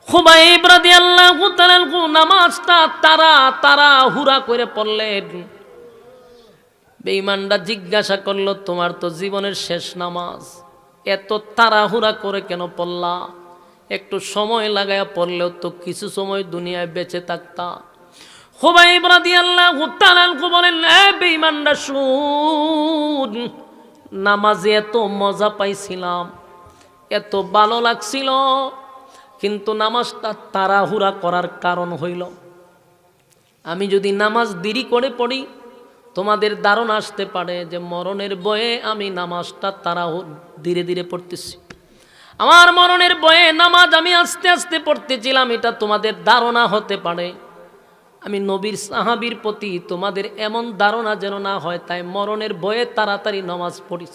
খুবাইব রাদিয়াল্লাহু তাআলা নামাজটা তাড়াহুড়া করে পড়লেন। বেঈমানরা জিজ্ঞাসা করলো, তোমার তো জীবনের শেষ নামাজ, এত তাড়াহুড়া করে কেন পড়লা? একটু সময় লাগায়া পড়লেও তো কিছু সময় দুনিয়ায় বেঁচে থাকতা। খুবাইব রাদিয়াল্লাহু তাআলা বলেন, এ বেঈমানরা শুন, নামাজে এত মজা পাইছিলাম, এত ভালো লাগছিল, কিন্তু নামাজটা তাড়াহুড়া করার কারণ হইল, আমি যদি নামাজ দেরি করে পড়ি তোমাদের ধারণা আসতে পারে যে মরণের ভয়ে আমি নামাজটা ধীরে ধীরে পড়তেছি। আমার মরণের ভয়ে নামাজ আমি আস্তে আস্তে পড়তেছিলাম, এটা তোমাদের ধারণা হতে পারে। আমি নবীর সাহাবীর প্রতি তোমাদের এমন ধারণা যেন না হয়, তাই মরণের ভয়ে তাড়াতাড়ি নামাজ পড়িস।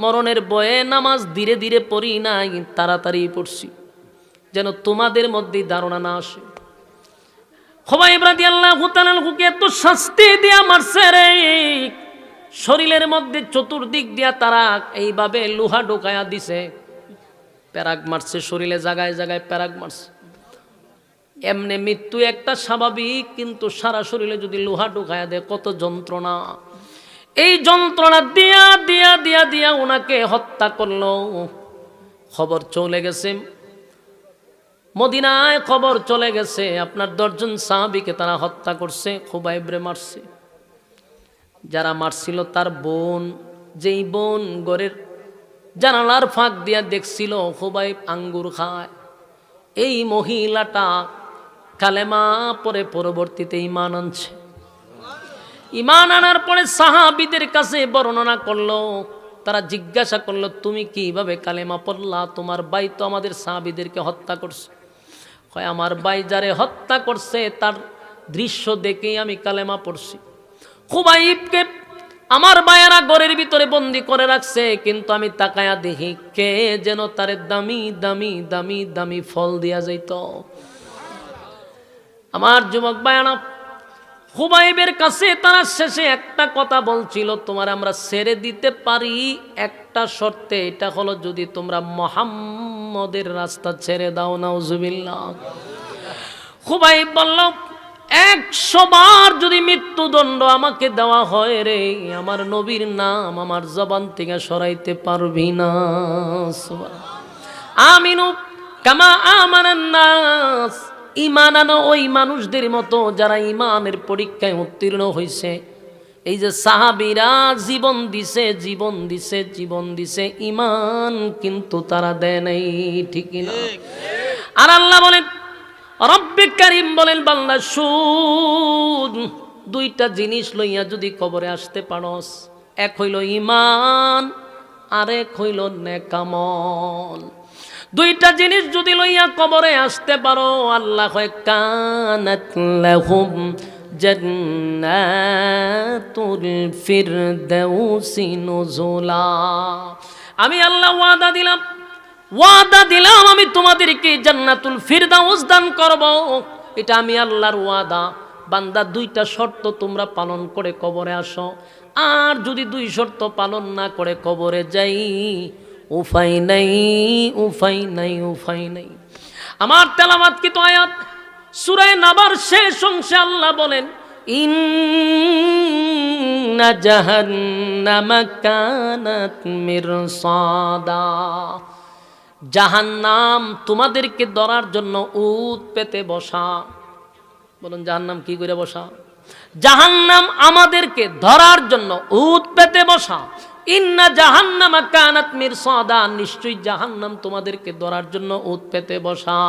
মরণের ভয়ে নামাজ ধীরে ধীরে পড়ি নাই, তাড়াতাড়ি পড়ছি, যেন তোমাদের মধ্যে ধারণা না আসে। খুবাইব রাদিয়াল্লাহু তাআলা এত শাস্তি দিয়া মারছে রে, শরীরের মধ্যে চতুর্দিক দিয়া তারা এইভাবে লোহা ঢোকায়া দিছে, প্যারাগ মারছে, শরীরে জায়গায় জায়গায় প্যারাগ মারছে। এমনি মৃত্যু একটা স্বাভাবিক, কিন্তু সারা শরীরে যদি লোহা ঢোকায়া দেয় কত যন্ত্রণা। এই যন্ত্রণা দিয়া দিয়া দিয়া দিয়া ওনাকে হত্যা করলো। খবর চলে গেছে মদিনায়, খবর চলে গেছে আপনার 10 জন সাহাবীকে তারা হত্যা করছে, খুবাইবরে মারছে। যারা মারছিল তার বোন, যেই বোন ঘরের জানালার ফাঁক দিয়া দেখছিল খুবাইব আঙ্গুর খায়, এই মহিলাটা কালেমা পরে পরবর্তীতে ঈমান আনছে। ঈমান আনার পরে সাহাবীদের কাছে বর্ণনা করলো, তারা জিজ্ঞাসা করলো, তুমি কিভাবে কালেমা পড়লা? তোমার ভাই তো আমাদের সাহাবীদেরকে হত্যা করছে। হয় আমার ভাই যারে হত্যা করছে তার দৃশ্য দেখেই আমি কালেমা পড়ছি। খুবাইবকে আমার ভাইয়েরা ঘরের ভিতরে বন্দি করে রাখছে, কিন্তু আমি তাকায়া দেখি কে যেন তারে দামি দামি দামি দামি ফল দিয়া যাইত। আমার যুবক ভাইয়েরা, খুবাইবের কাছে তারা শেষে একটা কথা বলছিল, তোমার আমরা ছেড়ে দিতে পারি একটা শর্তে, এটা হলো যদি তোমরা মুহাম্মদের রাস্তা ছেড়ে দাও। নাউজুবিল্লাহ। খুবাইব বলল, 100 বার যদি মৃত্যুদণ্ড আমাকে দেওয়া হয় রে, আমার নবীর নাম আমার জবান থেকে সরাইতে পারবি না। আমিনু কামা আমানান নাস, ঈমান আনো ওই মানুষদের মতো যারা ঈমানের পরীক্ষায় উত্তীর্ণ হয়েছে। এই যে সাহাবীরা জীবন দিছে জীবন দিছে জীবন দিছে, ঈমান কিন্তু তারা দেয় নাই, ঠিক না? আর আল্লাহ বলেন, রব্বে কারীম বলেন, বান্দা শুন, 2টা জিনিস লইয়া যদি কবরে আসতে পারস, এক হইল ঈমান, আরেক হইল নেকামল। 2টা জিনিস যদি লইয়া কবরে আসতে পারো, আল্লাহ কয় কানাত লাহুম জান্নাতুল ফিরদাউসি নুজুলা। আমি আল্লাহ ওয়াদা দিলাম আমি তোমাদেরকে জান্নাতুল ফিরদাউস দান করব, এটা আমি আল্লাহর ওয়াদা। বান্দা 2টা শর্ত তোমরা পালন করে কবরে আসো, আর যদি 2 শর্ত পালন না করে কবরে যাই, উপায় নাই উপায় নাই উপায় নাই। আমার তেলাওয়াতকৃত আয়াত সূরা নাবার শেষ অংশে আল্লাহ বলেন, ইন্না জাহান্নামা কানাত মিরসাদা, জাহান্নাম তোমাদেরকে ধরার জন্য উট পেতে বসা। বলুন জাহান্নাম কি করে বসা? জাহান্নাম আমাদেরকে ধরার জন্য উট পেতে বসা। ইন্না জাহান্নামা কানাত মিরসাদা, নিশ্চয়ই জাহান্নাম তোমাদেরকে ধরার জন্য উট পেতে বসা।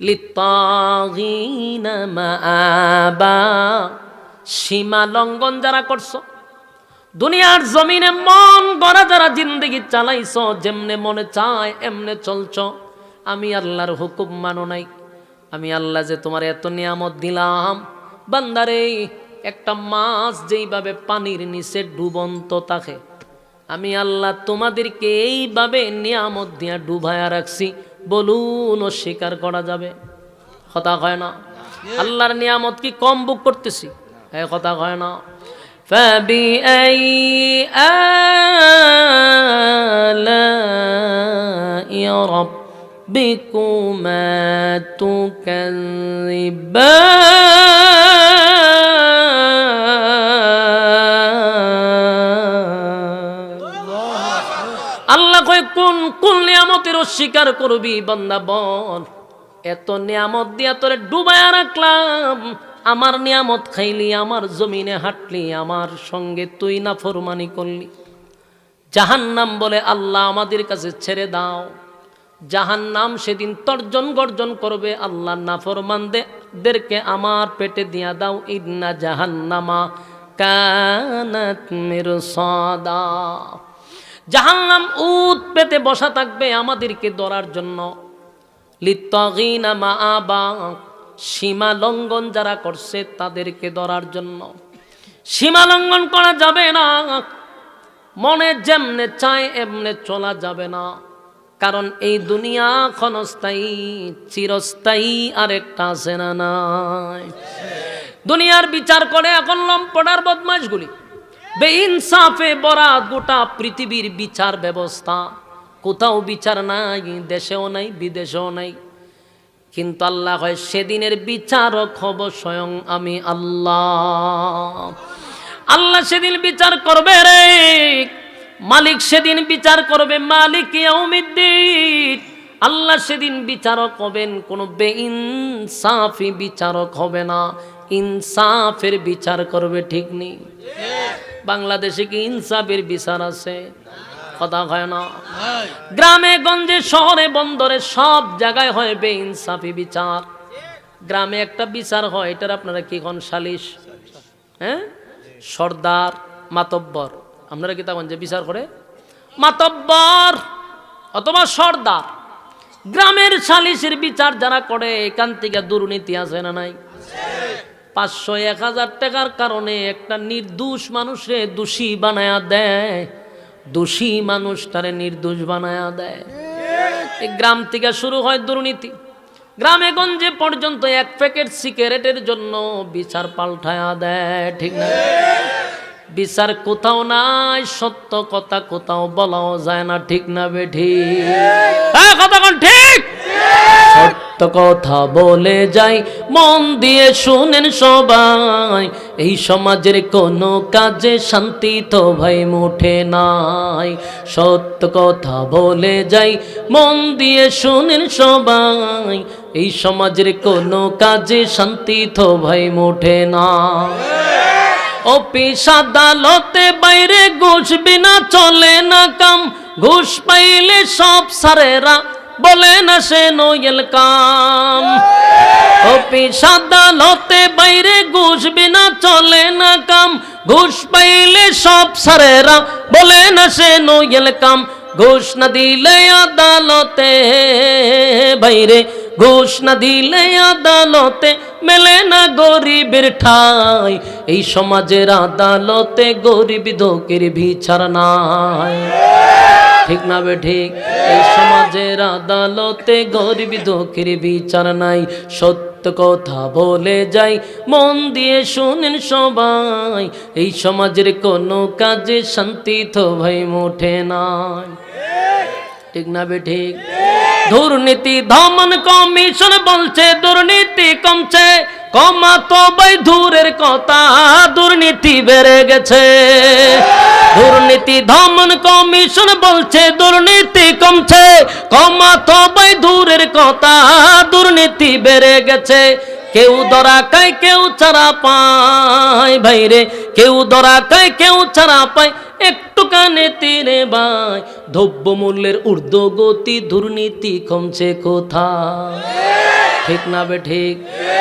লিত্তাগিনা মাআবা, সীমা লঙ্ঘন যারা করছো, দুনিয়ার জমিনে মন গড়া যারা জিন্দেগি চালাইছো, যেমনে মনে চায় এমনে চলছো, আমি আল্লাহর হুকুম মানো নাই। আমি আল্লাহ যে তোমার এত নিয়ামত দিলাম, বান্দারে একটা মাছ যেইভাবে পানির নিচে ডুবন্ত থাকে, আমি আল্লাহ তোমাদেরকে এইভাবে নিয়ামত দিয়া ডুবায়া রাখছি। বলুন অস্বীকার করা যাবে? কথা হয় না। আল্লাহর নিয়ামত কি কম বুক করতেছি? কথা হয় না। فبأي آلاء ربكما تكذبان আল্লাহ কয় কোন নিয়ামতের অস্বীকার করবি বান্দা বল। এত নিয়ামত দিয়া তোরে ডুবায়া রাখলাম, আমার নিয়ামত খাইলি, আমার জমিনে হাঁটলি, আমার সঙ্গে তুই নাফরমানি করলি। জাহান্নাম বলে আল্লাহ আমাদের কাছে ছেড়ে দাও। জাহান্নাম সেদিন তর্জন গর্জন করবে, আল্লাহ নাফরমানদেরকে আমার পেটে দিয়া দাও। ইন্না জাহান্নামা কানাত মিরসাদা। জাহান্নাম উত পেতে বসা থাকবে আমাদেরকে ধরার জন্য। লিত্তাগিনা মাআবা, সীমা লঙ্ঘন যারা করছে তাদেরকে ধরার জন্য। সীমা লঙ্ঘন করা যাবে না, মনে যেমনে চায় এমনে চলা যাবে না, কারণ এই দুনিয়া ক্ষণস্থায়ী, চিরস্থায়ী আরেকটা আছে না নাই? দুনিয়ার বিচার করে এখন লম্পটার বদমাশগুলি, বেইনসাফে বরা গোটা পৃথিবীর বিচার ব্যবস্থা। কোথাও বিচার নাই, দেশেও নাই, বিদেশেও নাই। কিন্তু আল্লাহ হয় সেদিনের বিচারক হব স্বয়ং আমি আল্লাহ। আল্লাহ সেদিন বিচার করবে রে, মালিক সেদিন বিচার করবে, মালিক ইয়াউমিদ্দিন। আল্লাহ সেদিন বিচারক হবেন, কোনো বেইনসাফি বিচারক হবে না, ইনসাফের বিচার করবে। ঠিক নেই? বাংলাদেশে কি ইনসাফের বিচার আছে? কথা হয় না। গ্রামে গঞ্জে শহরে বন্দরে সব জায়গায় হয় বেইনসাফি বিচার। গ্রামে একটা বিচার হয়, এটার আপনারা কি কোন সালিশ? হ্যাঁ, সর্দার মাতব্বর, আপনারা কি তখন যে বিচার করে মাতব্বর অথবা সর্দার। গ্রামের সালিশের বিচার যারা করে, এখান থেকে দুর্নীতি আছে না নাই? 500-1000 টাকার কারণে একটা নির্দোষ মানুষে দোষী বানায়া দেয়, দোষী মানুষটারে নির্দোষ বানায়া দেয়। এই গ্রাম থেকে শুরু হয় দুর্নীতি। গ্রামে গঞ্জে পর্যন্ত এক প্যাকেট সিগারেটের জন্য বিচার পাল্টায়া দেয়। ঠিক না? বিচার কোথাও নাই, সত্য কথা কোথাও বলাও যায় না। ঠিক না বেঠিক? হ্যাঁ, কথা কোন ঠিক? সত্য কথা বলে যাই, মন দিয়ে শুনেন সবাই, এই সমাজের কোনো কাজে শান্তি তো ভাই মুঠে নাই। সত্য কথা বলে যাই, মন দিয়ে শুনেন সবাই, এই সমাজের কোনো কাজে শান্তি তো ভাই মুঠে না। অফিস আদালতে বাইরে ঘুষ বিনা চলে না কাম, ঘুষ পাইলে সব সারেরা বলে না সে নোয়েল কাম। অফিস আদালতে বাইরে ঘুষ বিনা চলে না কাম, ঘুষ পাইলে সব সারেরা বলে না সে নোয়েল কাম। ঘুষ না দিলে আদালতে বাইরে, ঘুষ না দিলে আদালতে মেলে না গরিবের ঠাই। এই সমাজের আদালতে গরিব দুঃখের বিচার নাই। ঠিক না বে ঠিক? এই সমাজের আদালতে গরিব দুঃখের বিচার নাই। সত্য কথা বলে যাই, মন দিয়ে শুনেন সবাই, এই সমাজের কোনো কাজে শান্তি তো ভাই মুঠে নাই। ঠিক না বে ঠিক? দুর্নীতি দমন কমিশন বলছে দুর্নীতি কমছে, কমা তো ভাই দূরের কথা, দুর্নীতি বেড়ে গেছে। দুর্নীতি দমন কমিশন বলছে দুর্নীতি কমছে, কমা তো ভাই দূরের কথা, দুর্নীতি বেড়ে গেছে। কেউ ধরা খায়, কেউ ছাড়া পায় ভাইরে, কেউ ধরা খায়, কেউ ছাড়া পায়, একটুখানি তীরে ভাই। দ্রব্য মূল্যের ঊর্ধ্বগতি, দুর্নীতি কমছে কোথায়? ঠিক না বে ঠিক?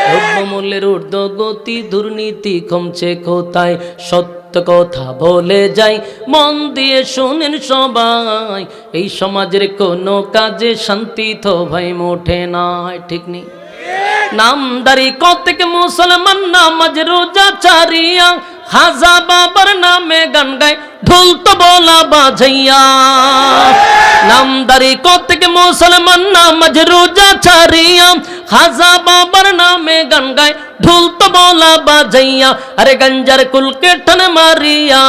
দ্রব্য মূল্যের ঊর্ধ্বগতি, দুর্নীতি কমছে কোথায়? সত্য কথা বলে যাই, মন দিয়ে শুনেন সবাই, এই সমাজের কোনো কাজে শান্তি তো ভাই মোটে নাই। ঠিক নেই? নামদারি কতক মুসলমান নামাজ রোজা ছাড়িয়া, খাজা বাবার নামে গান গায় ঢোল তো বলা বাজাইয়া। নামদারি কতক মুসলমান নামাজ রোজা ছাড়িয়া, খাজা বাবার নামে গান গায় ঢোল তো বলা বাজাইয়া। আরে গঞ্জার কুলকে ঠন মারিয়া,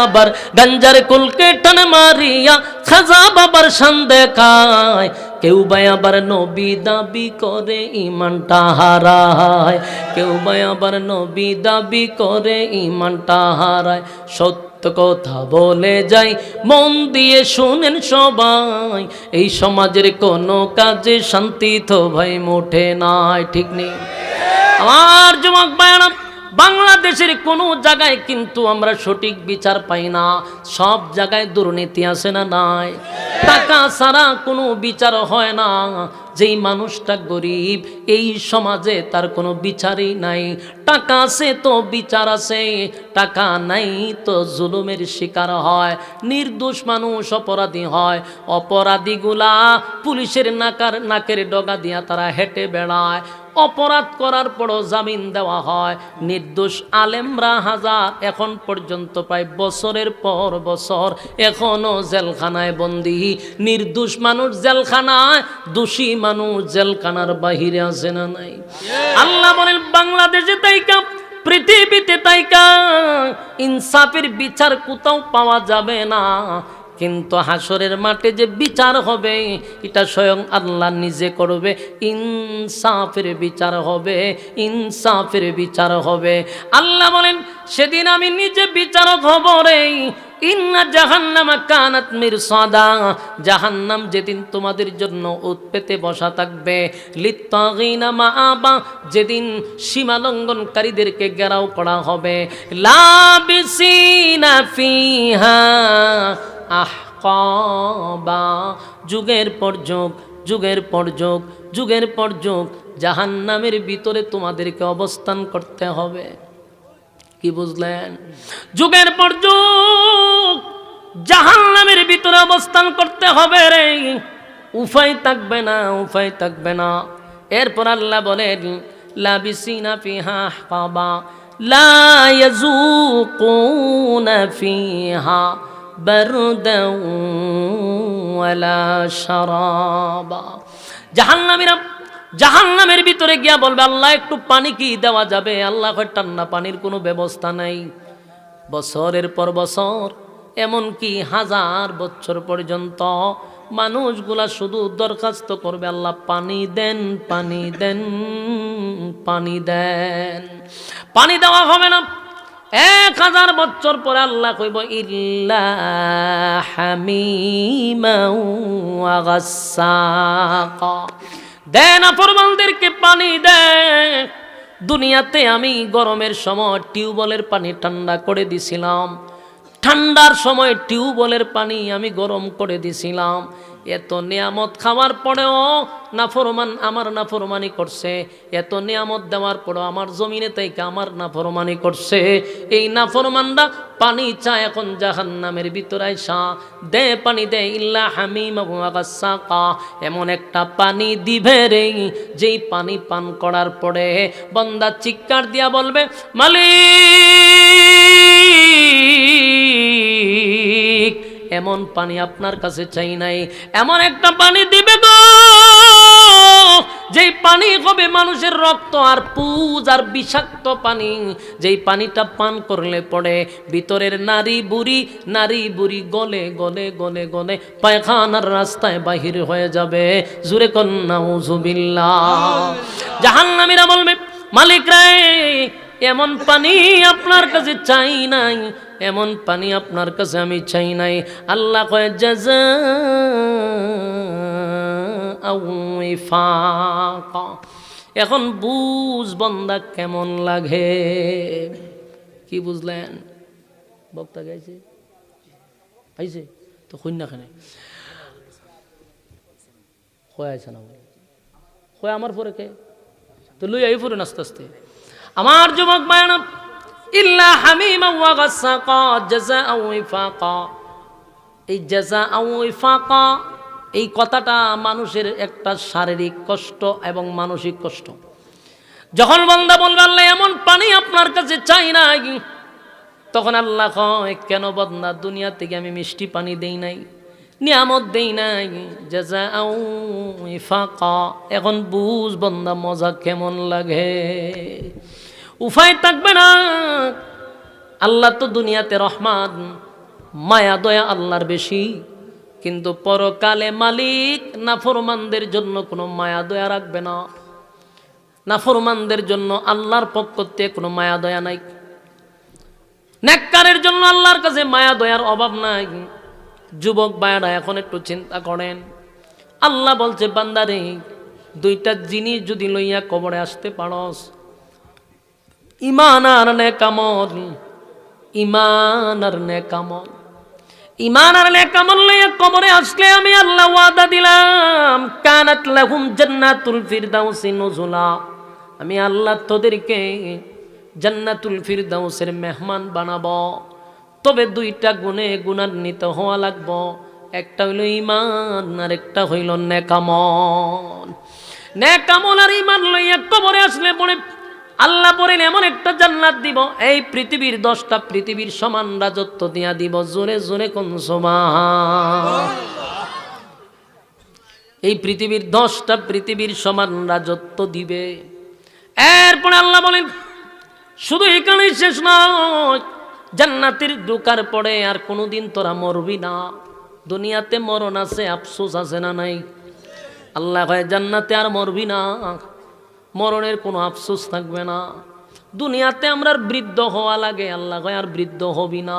আবার গঞ্জার কুলকে ঠন মারিয়া, খাজা বাবার শান দেখায়, কেউ বা আবার নবী দাবি করে ইমানটা হারায়, কেউ বা আবার নবী দাবি করে ইমানটা হারায়। সত্য কথা বলে যাই, মন দিয়ে শুনেন সবাই, এই সমাজের কোনো কাজে শান্তি তো ভাই মোটে নাই, ঠিক নেই? আমার যুবক ভাইরা, বাংলাদেশের কোনো জায়গায় কিন্তু আমরা সঠিক বিচার পাই না, সব জায়গায় দুর্নীতি আছে না নাই? টাকা ছাড়া কোনো বিচার হয় না। যেই মানুষটা গরিব, এই সমাজে তার কোনো বিচারই নাই। টাকা আছে তো বিচার আছে, টাকা নাই তো জুলুমের শিকার হয়, নির্দোষ মানুষ অপরাধী হয়। অপরাধীগুলা পুলিশের নাকের ডগা দিয়া তারা হেঁটে বেড়ায়, অপরাধ করার পরও জামিন দেওয়া হয়। নির্দোষ আলেমরা হাজার, এখন পর্যন্ত প্রায় বছরের পর বছর এখনো জেলখানায় বন্দী। নির্দোষ মানুষ জেলখানায়, দোষী মানুষ জেলখানার বাহিরে আছে না নাই? আল্লাহ বলেন বাংলাদেশে তাইকা, পৃথিবীতে তাইকা ইনসাফের বিচার কোথাও পাওয়া যাবে না, কিন্তু হাসরের মাঠে যে বিচার হবে এটা স্বয়ং আল্লাহ নিজে করবে। ইনসাফের বিচার হবে, ইনসাফের বিচার হবে। আল্লাহ বলেন সেদিন আমি নিজে বিচারক হব রে। ইন্না জাহান্নামা কানাত মিরসাদা, জাহান্নাম যেদিন তোমাদের জন্য উৎপেতে বসা থাকবে। লিত্তাগিনা মাআবা, যেদিন সীমালঙ্ঘনকারীদেরকে ঘেরাও করা হবে। লাবিসিনা ফিহা আহকাবা, যুগের পর যুগ, যুগের পর যুগ, যুগের পর যুগ জাহান্নামের ভিতরে তোমাদেরকে অবস্থান করতে হবে। কি বুঝলেন? যুগের পর যুগ জাহান্নামের ভিতরে অবস্থান করতে হবে রে, উপায় থাকবে না, উপায় থাকবে না। এরপর আল্লাহ বলেন লাবিসিনা ফিহা আহকাবা লা ইয়াযুকুনা ফিহা বারদাও ওয়ালা শারাবা। জাহান্নামের ভিতরে গিয়া বলবে আল্লাহ একটু পানি কি দেওয়া যাবে? আল্লাহ কয় ঠান্ডা পানির কোনো ব্যবস্থা নাই। বছরের পর বছর, এমনকি হাজার বছর পর্যন্ত মানুষগুলা শুধু দরখাস্ত করবে আল্লাহ পানি দেন, পানি দেন, পানি দেন। পানি দেওয়া হবে না। 1000 বছর পরে আল্লাহ কইব ইল্লা হামিমা ওয়া গাসসাকা, দেন নাফরমানদেরকে পানি দে। দুনিয়াতে আমি গরমের সময় টিউবওয়েলের পানি ঠান্ডা করে দিছিলাম, ঠান্ডার সময় টিউবওয়েলের পানি আমি গরম করে দিছিলাম। এত নিয়ামত খাওয়ার পরেও নাফরমান আমার নাফরমানি করছে, এত নিয়ামত দেওয়ার পরেও আমার জমিনে তাইকে আমার নাফরমানি করছে। এই নাফরমানরা পানি চায় এখন জাহান্নামের ভিতরে আইসা, দে পানি দে। ইল্লা হামিমা ওয়া গাসসাকা, এমন একটা পানি দিবে রে যেই পানি পান করার পরে বান্দা চিৎকার দিয়া বলবে মালিক এমন পানি আপনার কাছে চাই নাই। এমন একটা পানি দিবে গো, যেই পানি হবে মানুষের রক্ত আর পুজ আর বিষাক্ত পানি, যেই পানিটা পান করলে পড়ে ভিতরের নারী বুড়ি গলে গলে গলে গলে পায়খানার রাস্তায় বাহির হয়ে যাবে। জুরে কন্যা নাউযুবিল্লাহ। জাহান্নামীরা বলবে মালিক রে এমন পানি আপনার কাছে চাই নাই, এমন পানি আপনার কাছে আমি চাই নাই। আল্লাহ কয় জাযাআও ওয়াফাকা। এখন বুঝ বান্দা কেমন লাগে। কি বুঝলেন? বক্তা গাইছে আইছে তো কন্যাখানে কয় আছে না কয় আমার পরে কে তো লই আই পরে আস্তে আস্তে। আমার যুবক বায়না ইল্লা হামিমা ওয়া গাসসাকা জাযাআও ওয়াফাকা। এই জাযাআও ওয়াফাকা এই কথাটা মানুষের একটা শারীরিক কষ্ট এবং মানসিক কষ্ট। যখন বান্দা বলবে আল্লাহ এমন পানি আপনার কাছে চাই না, তখন আল্লাহ কয় কেন বান্দা দুনিয়া থেকে আমি মিষ্টি পানি দেই নাই, নিয়ামত দেই নাই। জাযাআও ওয়াফাকা। এখন বুঝ বান্দা মজা কেমন লাগে। উপায় থাকবে না। আল্লাহ তো দুনিয়াতে রহমান, মায়া দয়া আল্লাহর বেশি। কিন্তু পরকালে মালিক নাফরমানদের জন্য কোনো মায়া দয়া রাখবে না। নাফরমানদের জন্য আল্লাহর পক্ষ থেকে কোনো মায়া দয়া নাই। নেককারের জন্য আল্লাহর কাছে মায়া দয়ার অভাব নাই। যুবক ভাইরা এখন একটু চিন্তা করেন, আল্লাহ বলছে বান্দারে দুইটা জিনিস যদি লইয়া কবরে আসতে পারস, ঈমান আর নেকামল, ঈমান আর নেকামল, ঈমান আর নেকামল লইয়া কবরে আসলে আমি আল্লাহ ওয়াদা দিলাম কানাত লাহুম জান্নাতুল ফিরদাউসি নুজুলা, আমি আল্লাহ তোদেরকে জান্নাতুল ফিরদাউসের মেহমান বানাবো। তবে দুইটা গুণে গুণান্বিত হওয়া লাগবো, একটা হইল ঈমান আর একটা হইল নেকামল। নেকামল আর ঈমান লইয়া কবরে আসলে পরে আল্লাহ বলেন এমন একটা জান্নাত দিব, এই পৃথিবীর 10টা পৃথিবীর সমান রাজত্ব দিয়া দিব। জোরে জোরে কোন সুবহান। এই পৃথিবীর 10টা পৃথিবীর সমান রাজত্ব দিবে। এরপরে আল্লাহ বলেন শুধু এখানেই শেষ নয়, জান্নাতের ঢোকার পরে আর কোনোদিন তোরা মরবি না। দুনিয়াতে মরণ আছে, আফসোস আছে না নাই? আল্লাহ কয় জান্নাতে আর মরবি না, মরণের কোনো আফসোস থাকবে না। দুনিয়াতে আমরা বৃদ্ধ হওয়া লাগে, আল্লাহ কয় আর বৃদ্ধ হবি না।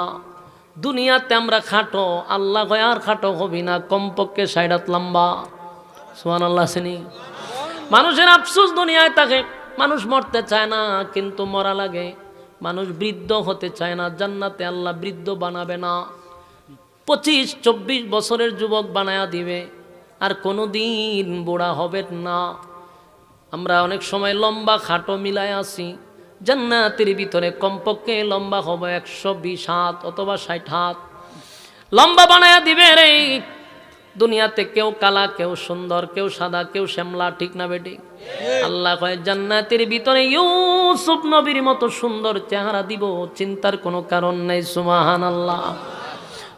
দুনিয়াতে আমরা খাটো, আল্লাহ কয় আর খাটো হবি না, কমপক্ষে 60 হাত লম্বা। সুবহানাল্লাহ। শুনি মানুষের আফসোস দুনিয়ায় থাকে, মানুষ মরতে চায় না কিন্তু মরা লাগে, মানুষ বৃদ্ধ হতে চায় না। জান্নাতে আল্লাহ বৃদ্ধ বানাবে না, 25-24 বছরের যুবক বানায়া দিবে, আর কোনো দিন বুড়া হবে না। আমরা অনেক সময় লম্বা খাটো মিলায় আসি, জান্নাতের ভিতরে কমপক্ষে লম্বা হবে 120 হাত অথবা 60 হাত লম্বা বানায়া দিবে রে। দুনিয়াতে কেউ কালা, কেউ সুন্দর, কেউ সাদা, কেউ শ্যামলা, ঠিক না বেটি? আল্লাহ কয় জান্নাতের ভিতরে ইউসুফ নবীর মতো সুন্দর চেহারা দিব, চিন্তার কোনো কারণ নেই। সুবহানাল্লাহ।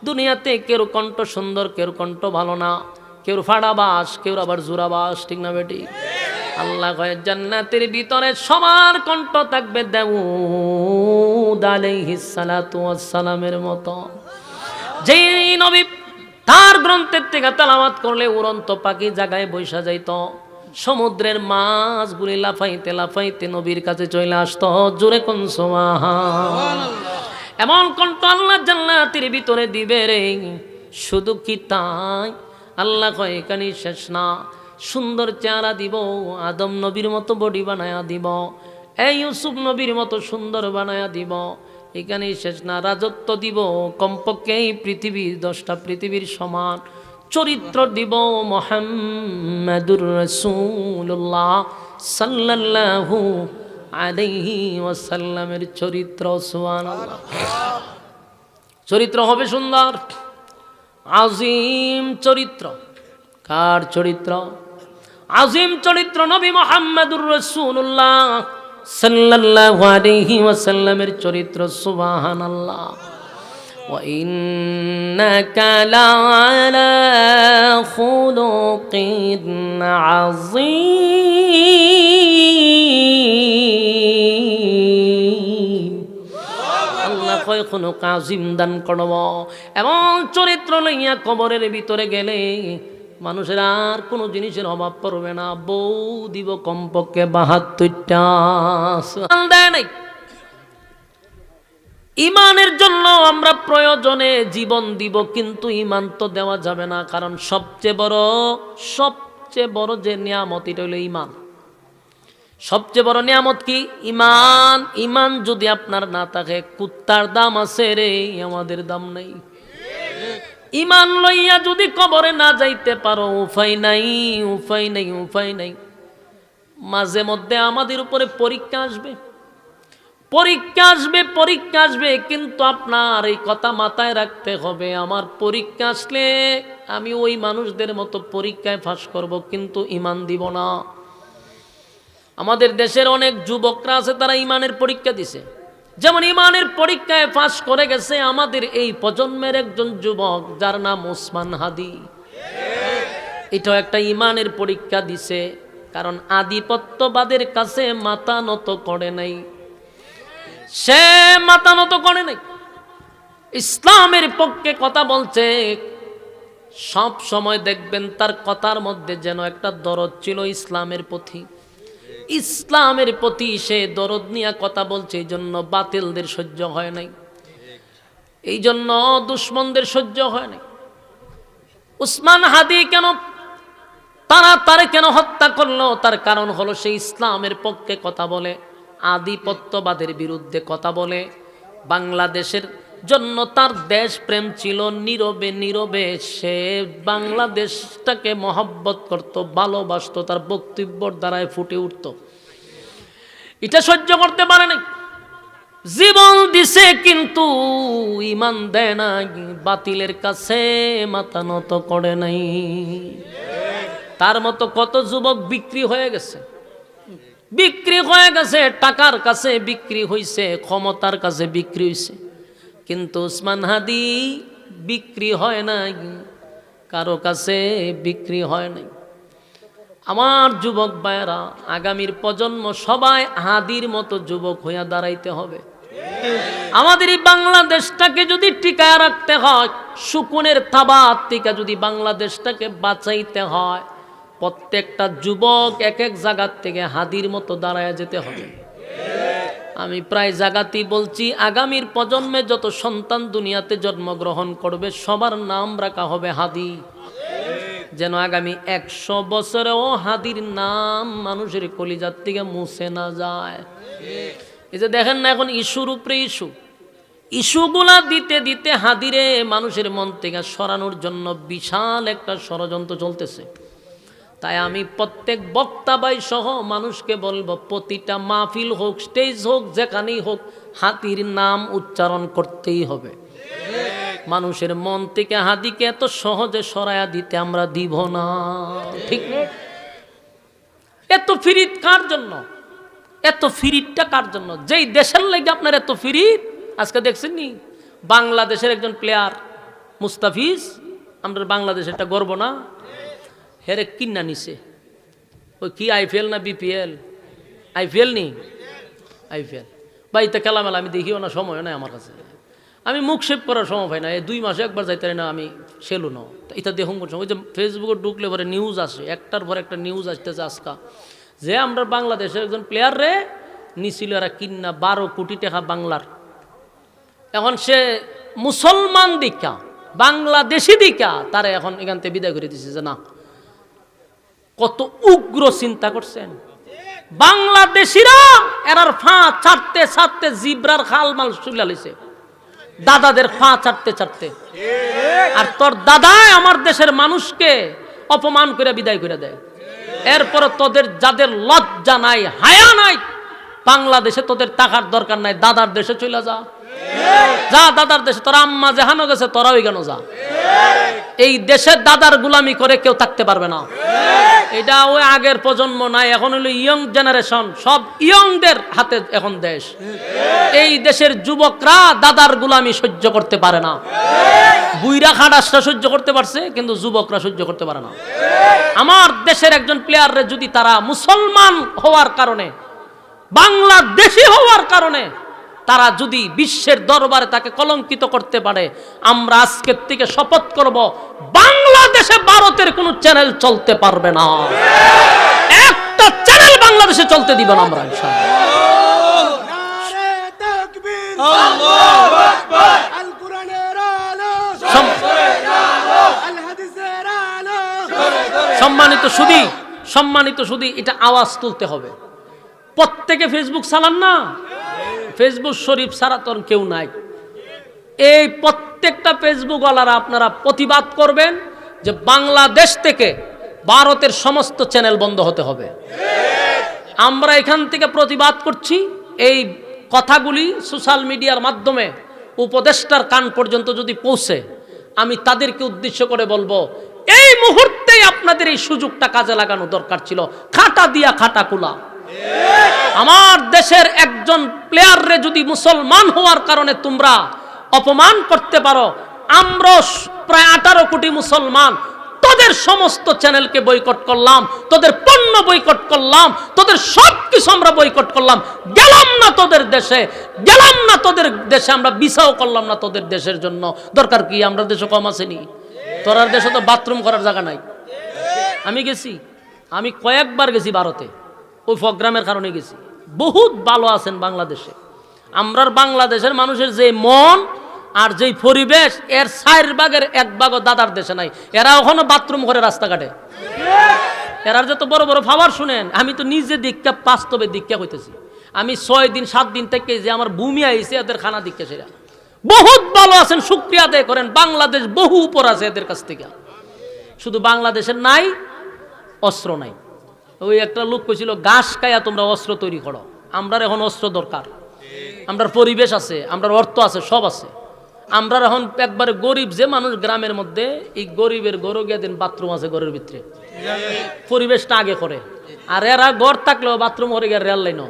দুনিয়াতে কেউ কণ্ঠ সুন্দর, কেউ কণ্ঠ ভালো না, কেউ ফাড়াবাস, কেউ আবার জোরাবাস, ঠিক না বেটি? আল্লাহ কয় জান্নাতের ভিতরে সবার কণ্ঠ থাকবে দাউদ আলাইহিস সালাতু ওয়াস সালামের মতো। যেই নবী তার গ্রন্থের থেকে তেলাওয়াত করলে উড়ন্ত পাখি জায়গায় বৈশা যাইত, সমুদ্রের মাছগুলি লাফাইতে লাফাইতে নবীর কাছে চলে আসতো। জোরে কোন সুবহান। এমন কণ্ঠ আল্লাহ জান্নাতের ভিতরে দিবে রে। শুধু কি তাই? আল্লাহ কয় এখানেই শেষ না, সুন্দর চেহারা দিব, আদম নবীর মতো বডি বানায়া দিব, এই ইউসুফ নবীর মতো সুন্দর বানায়া দিব। এখানেই শেষ না, রাজত্ব দিব কমপক্ষে এই পৃথিবীর 10টা পৃথিবীর সমান। চরিত্র দিব মুহাম্মাদুর রাসূলুল্লাহ সাল্লাল্লাহু আলাইহি ওয়াসাল্লামের চরিত্র। সুবহানাল্লাহ। চরিত্র হবে সুন্দর, আজিম চরিত্র। কার চরিত্র? আজিম চরিত্র নবী মুহাম্মাদুর রাসূলুল্লাহ সাল্লাল্লাহু আলাইহি ওয়াসাল্লামের চরিত্র। সুবহানাল্লাহ। ওয়া ইন্নাকা লাআলা খুলুকিন আযীম। আল্লাহ কয় খুলুক আযীম দান করব। এবং চরিত্র লইয়া কবরের ভিতরে গেলে মানুষের আর কোনো জিনিসের অভাব পড়বে না। বউ দিব কমপক্ষে 72টা। দেয় নাই। ইমানের জন্য আমরা প্রয়োজনে জীবন দিব, কিন্তু ইমান তো দেওয়া যাবে না, কারণ সবচেয়ে বড় যে নিয়ামত এটা হলো ইমান। সবচেয়ে বড় নিয়ামত কি? ইমান। ইমান যদি আপনার না থাকে, কুত্তার দাম আছে রে, আমাদের দাম নেই। ইমান লইয়া যদি কবরে না যাইতে পারো, উপায় নাই, উপায় নাই, উপায় নাই। মাঝে মধ্যে আমাদের উপরে পরীক্ষা আসবে, পরীক্ষা আসবে, পরীক্ষা আসবে, কিন্তু আপনার এই কথা মাথায় রাখতে হবে, আমার পরীক্ষা আসলে আমি ওই মানুষদের মতো পরীক্ষায় পাস করব, কিন্তু ইমান দিব না। আমাদের দেশের অনেক যুবকরা আছে, তারা ইমানের পরীক্ষা দিছে। যেমন ইমানের পরীক্ষায় পাস করে গেছে আমাদের এই প্রজন্মের একজন যুবক, যার নাম ওসমান হাদি। এটা একটা ইমানের পরীক্ষা দিছে, কারণ আধিপত্যবাদের কাছে মাথা নত করে নাই। সে মাথা নত করে নাই, ইসলামের পক্ষে কথা বলছে। সব সময় দেখবেন তার কথার মধ্যে যেন একটা দরদ ছিল ইসলামের প্রতি। ইসলামের প্রতি সে দরদ নিয়ে কথা বলছে, এই জন্য বাতিলদের সহ্য হয় নাই, এই জন্য দুশ্মনদের সহ্য হয় নাই। উসমান হাদি কেন তারা কেন হত্যা করলো? তার কারণ হলো সে ইসলামের পক্ষে কথা বলে, আধিপত্যবাদের বিরুদ্ধে কথা বলে। বাংলাদেশের জন্য তার দেশ প্রেম ছিল, নীরবে নীরবে সে বাংলাদেশটাকে মহব্বত করত, ভালোবাসত, তার বক্তব্যের দ্বারায় ফুটে উঠত। এটা সহ্য করতে পারে নাই, জীবন দিছে কিন্তু ইমান দেয় না, বাতিলের কাছে মাথা নত করে নাই। তার মতো কত যুবক বিক্রি হয়ে গেছে, টাকার কাছে বিক্রি হয়েছে, ক্ষমতার কাছে বিক্রি হয়েছে, কিন্তু উসমান হাদি বিক্রি হয় নাই, কারো কাছে বিক্রি হয় নাই। আমার যুবক ভাইয়েরা, আগামীর প্রজন্ম সবাই হাদির মতো যুবক হইয়া দাঁড়াইতে হবে। আমাদের এই বাংলাদেশটাকে যদি টিকায় রাখতে হয়, শকুনের থাবার থেকে যদি বাংলাদেশটাকে বাঁচাইতে হয়, প্রত্যেকটা যুবক এক এক জায়গার থেকে হাদির মতো দাঁড়ায় যেতে হবে। আমি প্রায় জায়গাতেই বলছি, আগামীর প্রজন্মে যত সন্তান দুনিয়াতে জন্মগ্রহণ করবে সবার নাম রাখা হবে হাদি, যেন আগামী 100 বছরেও হাদির নাম মানুষের কলিজার থেকে মুছে না যায়। এই যে দেখেন না, এখন ইস্যুর উপরে ইস্যুগুলা দিতে দিতে হাদিরে মানুষের মন থেকে সরানোর জন্য বিশাল একটা ষড়যন্ত্র চলতেছে। তাই আমি প্রত্যেক বক্তা ভাই সহ মানুষকে বলবো, প্রতিটা মাহফিল হোক, স্টেজ হোক, যেখানেই হোক, হাদির নাম উচ্চারণ করতেই হবে। মানুষের মন থেকে হাদিকে এত সহজে সরায়া দিতে আমরা দিব না, ঠিক না? এত ফিরিত কার জন্য? এত ফিরিতটা কার জন্য? যেই দেশের লাগে আপনার এত ফিরিত। আজকে দেখছেন নি, বাংলাদেশের একজন প্লেয়ার মুস্তাফিজ, আমাদের বাংলাদেশের একটা গর্ব না, হেরে কিনা নিছে। ওই কি আইপিএল না বিপিএল? আইপিএল নি, আইপিএল। বাড়িতে খেলা মেলা আমি দেখিও না, সময় নাই আমার কাছে, আমি মুখ শেপ করার সময় পাই না। এই 2 মাসে একবার যাইতে না, আমি সেলু না এটা দেখুন। ওই যে ফেসবুকে ঢুকলে পরে নিউজ আসে, একটার পর একটা নিউজ আসতেছে আজকা, যে আমরা বাংলাদেশের একজন প্লেয়ার রে নিছিল এরা কিনা 12 কোটি টাকা বাংলার। এখন সে মুসলমান দিকা, বাংলাদেশি দিকা, তারা এখন এখান থেকে বিদায় করে দিচ্ছে। যে না, কত উগ্র চিন্তা করছেন বাংলাদেশিরা। এরার ফাঁ ছাড়তে ছাড়তে জিব্রার খালমাল চুলা লইছে, দাদাদের ফাঁ ছাড়তে ছাড়তে। আর তোর দাদাই আমার দেশের মানুষকে অপমান করে বিদায় করে দেয়। এরপর তোদের যাদের লজ্জা নাই, হায়া নাই, বাংলাদেশে তোদের টাকার দরকার নাই, দাদার দেশে চলে যা, যা দাদার দেশে। তোর আম্মা যেখানে গেছে তোরা ওই কেন যা। এই দেশে দাদার গুলামি করে কেউ থাকতে পারবে না। এটা ওই আগের প্রজন্ম নাই, এখন হলো ইয়ং জেনারেশন, সব ইয়ংদের হাতে এখন দেশ। এই দেশের যুবকরা দাদার গুলামি সহ্য করতে পারে না। বুইরা খাটাসটা সহ্য করতে পারছে, কিন্তু যুবকরা সহ্য করতে পারে না। আমার দেশের একজন প্লেয়াররে যদি তারা মুসলমান হওয়ার কারণে, বাংলাদেশি হওয়ার কারণে তারা যদি বিশ্বের দরবারে তাকে কলঙ্কিত করতে পারে, আমরা আজকের থেকে শপথ করব, বাংলাদেশে ভারতের কোনো চ্যানেল চলতে পারবে না, একটা চ্যানেল বাংলাদেশে চলতে দিব না আমরা ইনশাআল্লাহ। সম্মানিত সুধী, এটা আওয়াজ তুলতে হবে। প্রত্যেকে ফেসবুক চালান না, ফেসবুক শরীফ ছাড়া তোর কেউ নাই। এই প্রত্যেকটা ফেসবুক ওয়ালারা আপনারা প্রতিবাদ করবেন যে বাংলাদেশ থেকে ভারতের সমস্ত চ্যানেল বন্ধ হতে হবে। আমরা এখান থেকে প্রতিবাদ করছি। এই কথাগুলি সোশ্যাল মিডিয়ার মাধ্যমে উপদেষ্টার কান পর্যন্ত যদি পৌঁছে, আমি তাদেরকে উদ্দেশ্য করে বলবো, এই মুহূর্তেই আপনাদের এই সুযোগটা কাজে লাগানো দরকার ছিল। খাটা দিয়া খাটা কুলা। আমার দেশের একজন প্লেয়াররে যদি মুসলমান হওয়ার কারণে তোমরা অপমান করতে পারো, আমরা প্রায় 18 কোটি মুসলমান তোদের সমস্ত চ্যানেলকে বয়কট করলাম, তোদের পণ্য বয়কট করলাম, তোদের সবকিছু আমরা বয়কট করলাম। গেলাম না তোদের দেশে, গেলাম না তোদের দেশে, আমরা ভিসাও করলাম না তোদের দেশের জন্য। দরকার কি? আমরা দেশে কম আসেনি? তোরার দেশে তো বাথরুম করার জায়গা নাই। আমি গেছি, আমি কয়েকবার গেছি ভারতে, ওই প্রোগ্রামের কারণে গেছি। বহুত ভালো আছেন বাংলাদেশে। আমরার বাংলাদেশের মানুষের যে মন আর যেই পরিবেশ, এর 4 ভাগের 1 ভাগও দাদার দেশে নাই। এরা ওখানে বাথরুম করে রাস্তাঘাটে, এরার যত বড় বড় ফাওয়ার শুনেন। আমি তো নিজে দীক্ষা, বাস্তবে দীক্ষা হইতেছি। আমি 6 দিন 7 দিন থেকে যে আমার ভূমি আইছে, এদের খানা দীক্ষা সেরা বহুত ভালো আছেন, শুকরিয়া আদায় করেন। বাংলাদেশ বহু উপর আছে এদের কাছ থেকে। শুধু বাংলাদেশের নাই, অস্ত্র নাই। ওই একটা লোক কইছিল, ঘাস খাইয়া তোমরা অস্ত্র তৈরি করো। আমরার এখন অস্ত্র দরকার, আমরার পরিবেশ আছে, আমরার অর্থ আছে, সব আছে। আমরা এখন একবারে গরিব যে মানুষ গ্রামের মধ্যে, এই গরিবের গরু গিয়ে দিন বাথরুম আছে ঘরের ভিতরে, পরিবেশটা আগে করে। আর এরা ঘর থাকলেও বাথরুম করে গিয়ে রেল লাইন।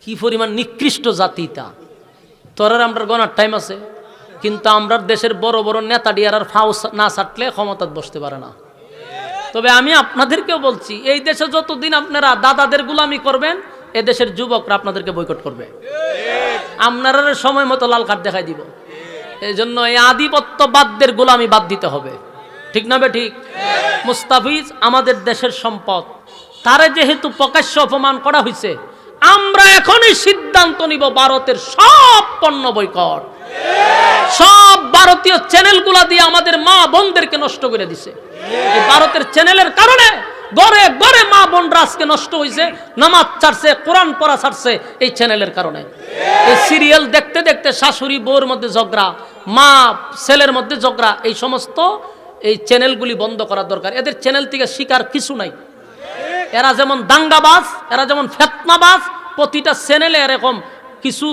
কি পরিমাণ নিকৃষ্ট জাতি তা। তোরার আমরা গনার টাইম আছে, কিন্তু আমরা দেশের বড় বড় নেতা ডিয়ার ফাউ না ছাটলে ক্ষমতায় বসতে পারে না। তবে আমি আপনাদেরকেও বলছি, এই দেশে যতদিন আপনারা দাদাদের গুলামি করবেন, এ দেশের যুবকরা আপনাদেরকে বয়কট করবে। আপনারা সময় মতো লাল কার্ড দেখাই দিব। এই জন্য এই আধিপত্যবাদদের গোলামি বাদ দিতে হবে, ঠিক না বে ঠিক? মুস্তাফিজ আমাদের দেশের সম্পদ, তারে যেহেতু প্রকাশ্য অপমান করা হয়েছে, আমরা এখনই সিদ্ধান্ত নিব ভারতের সব পণ্য বয়কট। সব ভারতীয় চ্যানেলগুলা দিয়ে আমাদের মা বোনদেরকে নষ্ট করে দিছে। এই ভারতের চ্যানেলের কারণে ঘরে ঘরে মা বোনরা আজকে নষ্ট হয়েছে, নামাজ ছাড়ছে, কোরআন পড়া ছাড়ছে এই চ্যানেলের কারণে। এই সিরিয়াল দেখতে দেখতে শাশুড়ি বউর মধ্যে ঝগড়া, মা ছেলের মধ্যে ঝগড়া, এই সমস্ত এই চ্যানেলগুলি বন্ধ করা দরকার। এদের চ্যানেল থেকে শিকার কিছু নাই। এরা যেমন দাঙ্গাবাজ, এরা যেমন ফেতনাবাজ, প্রতিটা চ্যানেলে এরকম কিছু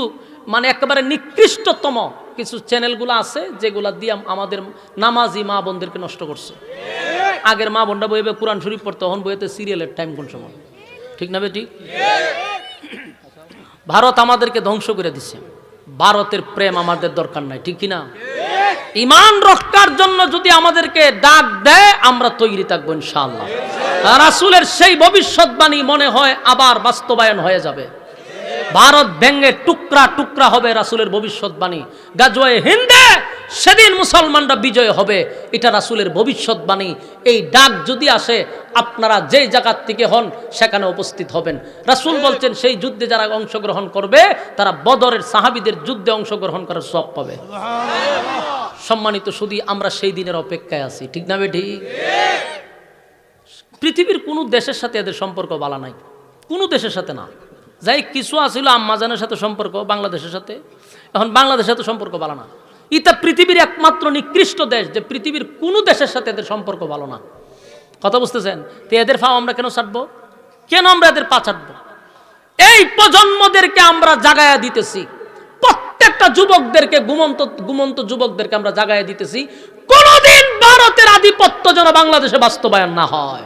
মানে একেবারে নিকৃষ্টতম কিছু চ্যানেলগুলো আছে, যেগুলা দিয়ে আমাদের নামাজি মা বোনদেরকে নষ্ট করছে। আগের মা বোনরা বইবে কোরআন শরীফ পড়তে, তখন বইতে সিরিয়ালের টাইম কোন সময়, ঠিক না বেটি? ভারত আমাদেরকে ধ্বংস করে দিচ্ছে। ভারতের প্রেম আমাদের দরকার নাই, ঠিক কিনা? ইমান রক্ষার জন্য যদি আমাদেরকে ডাক দেয়, আমরা তৈরি থাকবো ইনশাআল্লাহ। রাসূলের সেই ভবিষ্যৎবাণী মনে হয় আবার বাস্তবায়ন হয়ে যাবে। ভারত ভেঙে টুকরা টুকরা হবে, রাসূলের ভবিষ্যৎবাণী। গাজওয়ে হিন্দে সেদিন মুসলমানরা বিজয় হবে, এটা রাসূলের ভবিষ্যৎবাণী। এই ডাক যদি আসে, আপনারা যেই জায়গার থেকে হন সেখানে উপস্থিত হবেন। রাসূল বলছেন, সেই যুদ্ধে যারা অংশগ্রহণ করবে, তারা বদরের সাহাবীদের যুদ্ধে অংশগ্রহণ করার সওয়াব পাবে। সম্মানিত শুধু আমরা সেই দিনের অপেক্ষায় আছি, ঠিক না বেটি? পৃথিবীর কোনো দেশের সাথে এদের সম্পর্ক ভালো নাই, কোনো দেশের সাথে না। যাই কিছু আসিল আম্মাজানের সাথে সম্পর্ক, বাংলাদেশের সাথে, এখন বাংলাদেশের সাথে সম্পর্ক ভালো না। এটা পৃথিবীর একমাত্র নিকৃষ্ট দেশ, যে পৃথিবীর কোনো দেশের সাথে এদের সম্পর্ক ভালো না। কথা বুঝতেছেন? তো এদের ফাও আমরা কেন ছাড়বো? কেন আমরা এদের পা ছাড়বো? এই প্রজন্মদেরকে আমরা জাগায়া দিতেছি, প্রত্যেকটা যুবকদেরকে, ঘুমন্ত যুবকদেরকে আমরা জাগায়া দিতেছি, কোনদিন ভারতের আধিপত্য যেন বাংলাদেশে বাস্তবায়ন না হয়।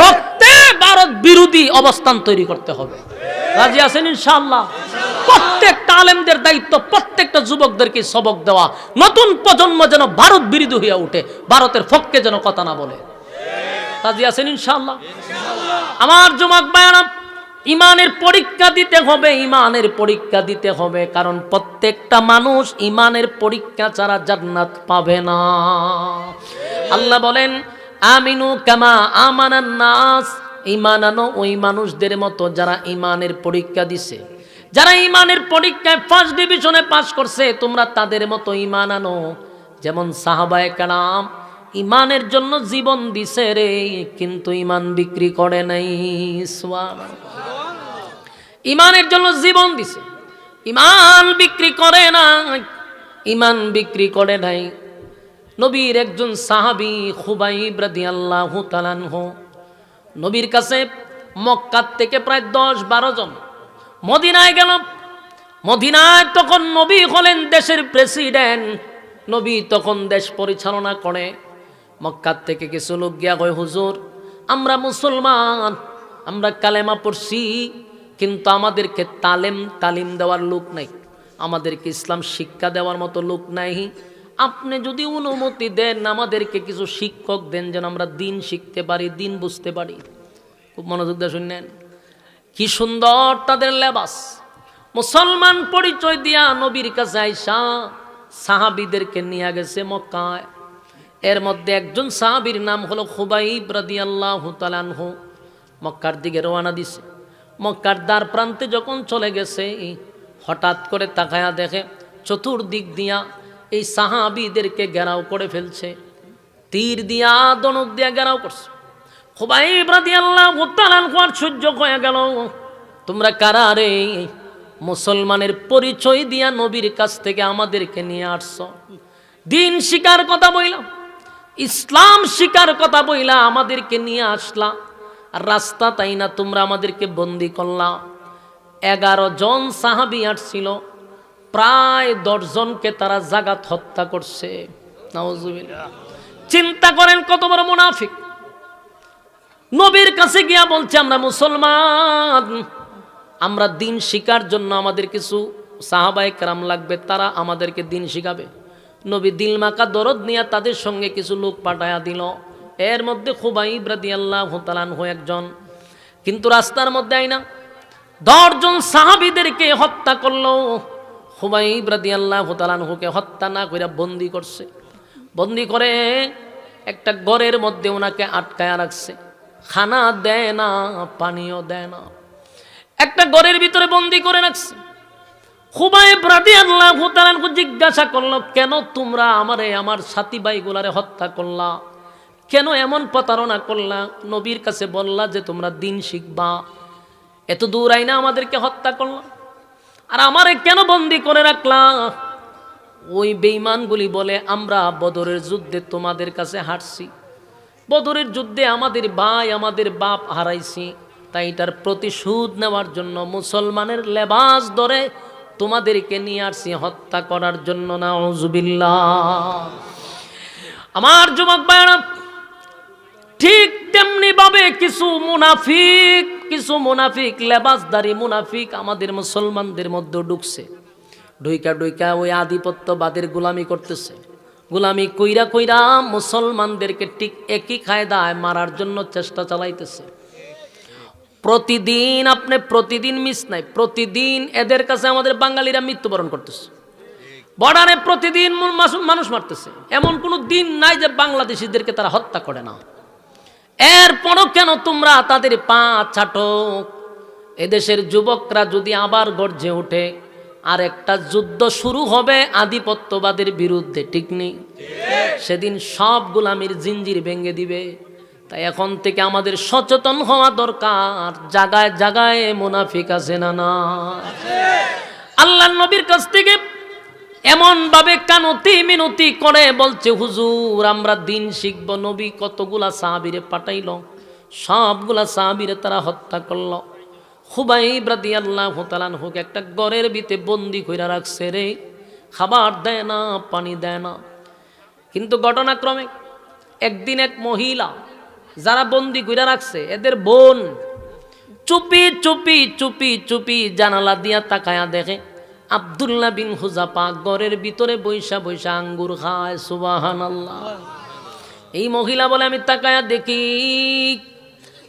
রক্তে ভারত বিরোধী অবস্থান তৈরি করতে হবে। রাজি আছেন ইনশাআল্লাহ? প্রত্যেকটা আলেমদের দায়িত্ব প্রত্যেকটা যুবকদেরকে সবক দেওয়া, নতুন প্রজন্ম যেন ভারত বিরোধী হয়ে ওঠে, ভারতের পক্ষে যেন কথা না বলে। রাজি আছেন ইনশাআল্লাহ? আমার যুবক ভাইরা, ইমানের পরীক্ষা দিতে হবে, ইমানের পরীক্ষা দিতে হবে, কারণ প্রত্যেকটা মানুষ ইমানের পরীক্ষা ছাড়া জান্নাত পাবে না। আল্লাহ বলেন, আমিনু কামা আমানান নাস, ঈমান আনো ওই মানুষদের মতো যারা ইমানের পরীক্ষা দিছে, যারা ইমানের পরীক্ষায় ফার্স্ট ডিভিশনে পাস করছে, তোমরা তাদের মতো ইমান আনো। যেমন সাহাবায়ে কেরাম ইমানের জন্য জীবন দিছে রে, কিন্তু ইমান বিক্রি করে নাই। ইমানের জন্য জীবন দিছে, ইমান বিক্রি করে নাই, ইমান বিক্রি করে নাই। নবীর একজন সাহাবী খুবাইব রাদিয়াল্লাহু তাআলা আনহু, নবীর কাছে মক্কা থেকে প্রায় 10-12 জন মদিনায় গেল। মদিনায় তখন নবী হলেন দেশের প্রেসিডেন্ট, নবী তখন দেশ পরিচালনা করে। মক্কা থেকে কিছু লোক গিয়া কয়, হুজুর আমরা মুসলমান, আমরা কালেমা পড়ছি, কিন্তু আমাদেরকে তালিম দেওয়ার লোক নাই, আমাদেরকে ইসলাম শিক্ষা দেওয়ার মতো লোক নাই। আপনি যদি অনুমতি দেন, আমাদেরকে কিছু শিক্ষক দেন, যেন আমরা দিন শিখতে পারি, দিন বুঝতে পারি। খুব মনোযোগ দিয়ে শুনলেন, কি সুন্দর তাদের লেবাস। মুসলমান পরিচয় দিয়া নবীর কাছে আইসা সাহাবীদেরকে নিয়ে গেছে মক্কায়। এর মধ্যে একজন সাহাবীর নাম হলো খুবাইব রাদিয়াল্লাহু তাআলা আনহু। মক্কার দিকে রওনা দিছে। মক্কার দ্বার প্রান্তে যখন চলে গেছে, হঠাৎ করে তাকায়া দেখে চতুর্দিক দিয়া এই সাহাবীদেরকে ঘেরাও করে ফেলছে, তীর দিয়া দনক দিয়া ঘেরাও করছে। খুবাইব রাদিয়াল্লাহু তাআলা আনহু আর সহ্য হয়ে গেল, তোমরা কারা রে? মুসলমানের পরিচয় দিয়া নবীর কাছ থেকে আমাদেরকে নিয়ে আসছো, দিন শিকার কথা বইলা, ইসলাম শিকার কথা বইলা আমাদেরকে নিয়ে আসলা, আর রাস্তা তাই না তোমরা আমাদেরকে বন্দি করলা। 11 জন সাহাবী আসছিল, প্রায় 10 জনকে তারা জাগাত হত্যা করছে। নাউজুবিল্লাহ। চিন্তা করেন কত বড় মুনাফিক। নবীর কাছে গিয়া বলছে আমরা মুসলমান, আমরা দিন শিকার জন্য আমাদের কিছু সাহাবায়ে কেরাম লাগবে, তারা আমাদেরকে দিন শিখাবে। নবী দিলমাকা দরদ নিয়ে তাদের সঙ্গে কিছু লোক পাঠায়া দিল। এর মধ্যে খুবাইব রাদিয়াল্লাহু তাআলা আনহু একজন। কিন্তু রাস্তার মধ্যে আইনা 10 জন সাহাবীদেরকে হত্যা করলো। খুবাইব রাদিয়াল্লাহু তাআলা আনহুকে হত্যা না কইরা বন্দি করছে। বন্দি করে একটা ঘরের মধ্যে ওনাকে আটকায়া রাখছে, খানা দেয় না, পানিও দেয় না, একটা ঘরের ভিতরে বন্দি করে রাখছে। খুবাইব রাদিয়াল্লাহু তাআলা আনহু জিজ্ঞাসা করলো, কেন তোমরা আমারে আমার সাথী ভাইগুলারে হত্যা করলা? কেন এমন প্রতারণা করলা? নবীর কাছে বললা যে তোমরা দিন শিখবা, এত দূর আইনা আমাদেরকে হত্যা করলা, আর আমারে কেন বন্দি করে রাখলা? ওই বেঈমানগুলি বলে, আমরা বদরের যুদ্ধে তোমাদের কাছে হারছি, বদরের যুদ্ধে আমাদের ভাই আমাদের বাপ হারাইছি, তাই এটার প্রতিশোধ নেওয়ার জন্য মুসলমানের লেবাস ধরে তোমাদেরকে নিয়ে আসছি হত্যা করার জন্য। নাউজুবিল্লাহ। আমার যুবক ভাইরা, ঠিক তেমনি ভাবে কিছু মুনাফিক লেবাসদারি মুনাফিক আমাদের মুসলমানদের মধ্যে ঢুকছে। ঢুইকা ওই আধিপত্যবাদের গোলামি করতেছে। গোলামি কইরা মুসলমানদেরকে ঠিক একই কায়দায় মারার জন্য চেষ্টা চালাইতেছে। প্রতিদিন মিস নাই, প্রতিদিন এদের কাছে আমাদের বাঙালিরা মৃত্যুবরণ করতেছে। বর্ডারে প্রতিদিন মানুষ মারতেছে, এমন কোনো দিন নাই যে বাংলাদেশিদেরকে তারা হত্যা করে না। এরপরও কেন তোমরা তাদের পা ছাটো? এদেশের যুবকরা যদি আবার গর্জে ওঠে, আর একটা যুদ্ধ শুরু হবে আধিপত্যবাদের বিরুদ্ধে, ঠিক নেই? সেদিন সব গোলামির জিঞ্জির ভেঙে দিবে। তাই এখন থেকে আমাদের সচেতন হওয়া দরকার। জায়গায় জায়গায় মুনাফিক আছে না না? আল্লাহর নবীর কাছ থেকে এমন ভাবে কানতি মিনতি করে বলছে, হুজুর আমরা দিন শিখব। নবী কতগুলা সাহাবীরে পাঠাইল, সবগুলা সাহাবীরে তারা হত্যা করল। খুবাইব রাদিয়াল্লাহু তাআলা আনহুকে একটা ঘরের ভিতরে বন্দি কইরা রাখছে রে, খাবার দেয় না, পানি দেয় না। কিন্তু ঘটনাক্রমে একদিন এক মহিলা যারা বন্দি কইরা রাখছে, এদের বোন চুপি জানালা দিয়া তাকায়া দেখে আব্দুল্লাহ বিন হুযাফা ঘরের ভিতরে বৈশা আঙ্গুর খায়। সুবহানাল্লাহ। এই মহিলা বলে, আমি তাকায়া দেখি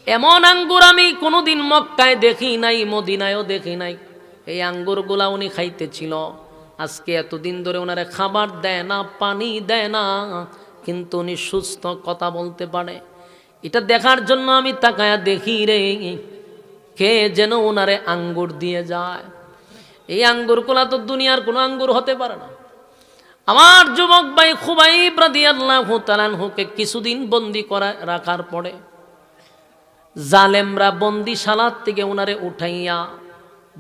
এমন আঙ্গুর আমি কোনোদিন মক্কায় দেখি নাই, মদিনায়ও দেখি নাই। এই আঙ্গুরগুলা উনি খাইতেছিল। আজকে এতদিন ধরে ওনারে খাবার দেয় না, পানি দেয় না, কিন্তু উনি সুস্থ, কথা বলতে পারে। এটা দেখার জন্য আমি তাকায়া দেখি রে, কে যেন ওনারে আঙ্গুর দিয়ে যায়। এই আঙ্গুরগুলা তো দুনিয়ার কোনো আঙ্গুর হতে পারে না। আমার যুবক ভাই খুবাইব রাদিয়াল্লাহু তাআলা আনহুকে কিছুদিন বন্দি করা রাখার পরে জালেমরা বন্দিশালার থেকে ওনারে উঠাইয়া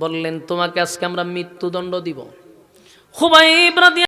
বললেন, তোমাকে আজকে আমরা মৃত্যুদণ্ড দিব। খুবাইব রাদিয়াল্লাহু